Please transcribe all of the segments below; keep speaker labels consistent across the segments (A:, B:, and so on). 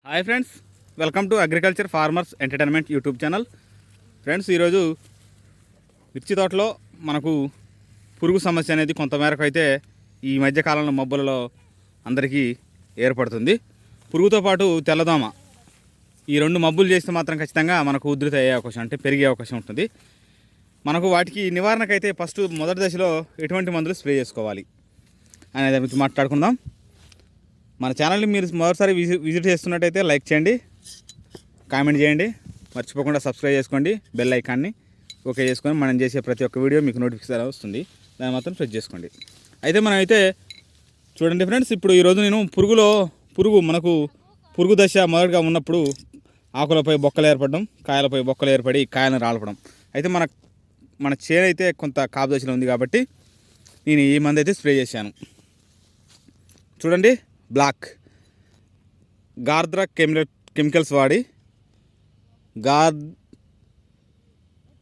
A: Hi friends, welcome to agriculture farmers entertainment YouTube channel. Friends, ఈరోజు మిర్చి తోటలో మనకు పురుగు సమస్య అనేది కొంతమేరకు అయితే ఈ మధ్యకాలంలో మబ్బులలో అందరికీ ఏర్పడుతుంది. పురుగుతో పాటు తెల్లదోమ, ఈ రెండు మబ్బులు చేస్తే మాత్రం ఖచ్చితంగా మనకు ఉధృతి అయ్యే అవకాశం, అంటే పెరిగే అవకాశం ఉంటుంది. మనకు వాటికి నివారణకైతే ఫస్ట్ మొదటి దశలో ఎటువంటి మందులు స్ప్రే చేసుకోవాలి అనేది గురించి మాట్లాడుకుందాం. మన ఛానల్ని మీరు మొదటిసారి విజిట్ చేస్తున్నట్టయితే లైక్ చేయండి, కామెంట్ చేయండి, మర్చిపోకుండా సబ్స్క్రైబ్ చేసుకోండి, బెల్ ఐకాన్ని ఓకే చేసుకొని మనం చేసే ప్రతి ఒక్క వీడియో మీకు నోటిఫికేషన్ వస్తుంది, దాన్ని మాత్రం ప్రెస్ చేసుకోండి. అయితే మనం అయితే చూడండి ఫ్రెండ్స్, ఇప్పుడు ఈరోజు నేను మనకు పురుగు దశ మొదటిగా ఉన్నప్పుడు ఆకులపై బొక్కలు ఏర్పడడం, కాయలపై బొక్కలు ఏర్పడి కాయలను రాలపడం. అయితే మన చేను అయితే కొంత కాపు దశలో ఉంది కాబట్టి నేను ఈ మందు అయితే స్ప్రే చేశాను. చూడండి, బ్లాక్ గార్ద్రా కెమికల్స్ వాడి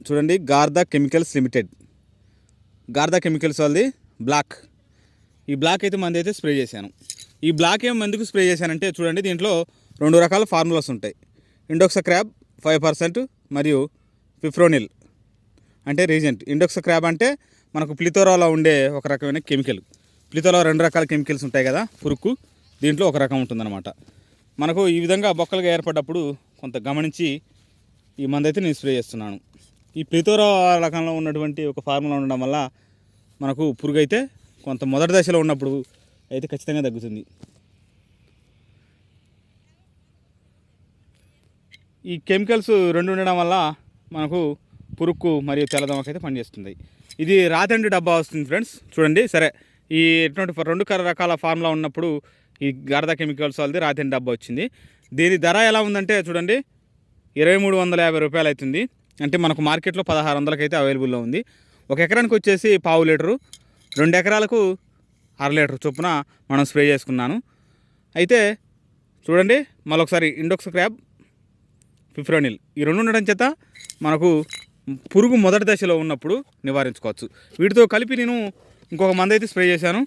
A: చూడండి, గార్దా కెమికల్స్ లిమిటెడ్, గార్దా కెమికల్స్ వాళ్ళది బ్లాక్. ఈ బ్లాక్ అయితే మంది అయితే స్ప్రే చేశాను. ఈ బ్లాక్ ఎందుకు స్ప్రే చేశానంటే చూడండి, దీంట్లో రెండు రకాల ఫార్ములాస్ ఉంటాయి. ఇండోక్సక్రాబ్ 5% మరియు ఫిప్రోనిల్ అంటే రీజెంట్. ఇండోక్సక్రాబ్ అంటే మనకు ప్లిథోరాలో ఉండే ఒక రకమైన కెమికల్. ప్లిథోరా రెండు రకాల కెమికల్స్ ఉంటాయి కదా పురుగు, దీంట్లో ఒక రకం ఉంటుందన్నమాట. మనకు ఈ విధంగా బొక్కలుగా ఏర్పడ్డప్పుడు కొంత గమనించి ఈ మందు అయితే నేను స్ప్రే చేస్తున్నాను. ఈ ప్లిథోరా రకంలో ఉన్నటువంటి ఒక ఫార్ములా ఉండడం వల్ల మనకు పురుగు అయితే కొంత మొదటి దశలో ఉన్నప్పుడు అయితే ఖచ్చితంగా తగ్గుతుంది. ఈ కెమికల్స్ రెండు ఉండడం వల్ల మనకు పురుగు మరియు తెల్లదోమకి అయితే పనిచేస్తుంది. ఇది రాతండి డబ్బా వస్తుంది ఫ్రెండ్స్. చూడండి, సరే, ఈ ఎటువంటి రెండు రకాల ఫార్ములా ఉన్నప్పుడు ఈ గార్దా కెమికల్స్ వాళ్ళది రాతండి డబ్బా వచ్చింది. దీని ధర ఎలా ఉందంటే చూడండి, 2350 రూపాయలు అవుతుంది. అంటే మనకు మార్కెట్లో 1600కి అయితే అవైలబుల్లో ఉంది. ఒక ఎకరానికి వచ్చేసి 1/2 లీటరు, 2 ఎకరాలకు 1/2 లీటర్ చొప్పున మనం స్ప్రే చేసుకున్నాను. అయితే చూడండి, మరొకసారి ఇండోక్సక్రాబ్, ఫిప్రోనిల్ ఈ రెండు ఉండడం చేత మనకు పురుగు మొదటి దశలో ఉన్నప్పుడు నివారించుకోవచ్చు. వీటితో కలిపి నేను ఇంకొక మందు అయితే స్ప్రే చేశాను.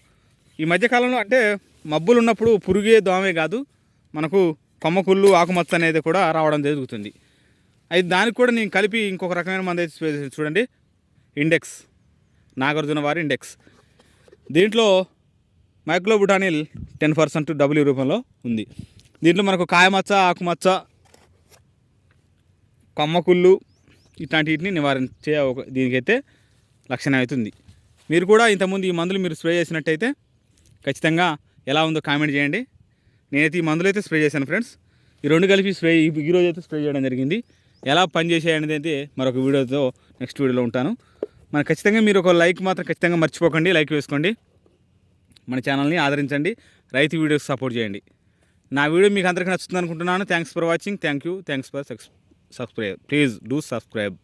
A: ఈ మధ్యకాలంలో అంటే మబ్బులు ఉన్నప్పుడు పురుగే దోమే కాదు, మనకు కొమ్మకుళ్ళు, ఆకుమచ్చ అనేది కూడా రావడం జరుగుతుంది. అయితే దానికి కూడా నేను కలిపి ఇంకొక రకమైన మందు అయితే స్ప్రే చేశాను. చూడండి, ఇండెక్స్, నాగార్జున వారి ఇండెక్స్. దీంట్లో మైక్లోబుటానిల్ 10% డబ్ల్యూ రూపంలో ఉంది. దీంట్లో మనకు కాయమచ్చ, ఆకుమచ్చ, కొమ్మకుళ్ళు ఇట్లాంటి వీటిని నివారించే దీనికైతే లక్షణం అవుతుంది. మీరు కూడా ఇంతకుముందు ఈ మందులు మీరు స్ప్రే చేసినట్టయితే ఖచ్చితంగా ఎలా ఉందో కామెంట్ చేయండి. నేనైతే ఈ మందులు అయితే స్ప్రే చేశాను ఫ్రెండ్స్. ఈ రెండు కలిపి ఈరోజు అయితే స్ప్రే చేయడం జరిగింది. ఎలా పనిచేసాయనేది అయితే మరొక వీడియోతో నెక్స్ట్ వీడియోలో ఉంటాను. మన ఖచ్చితంగా మీరు ఒక లైక్ మాత్రం ఖచ్చితంగా మర్చిపోకండి, లైక్ వేసుకోండి. మన ఛానల్ని ఆదరించండి, రైతు వీడియోస్ సపోర్ట్ చేయండి. నా వీడియో మీకు అందరికీ నచ్చుతుంది అనుకుంటున్నాను. Thanks for watching. Thanks for subscribe. Please do subscribe.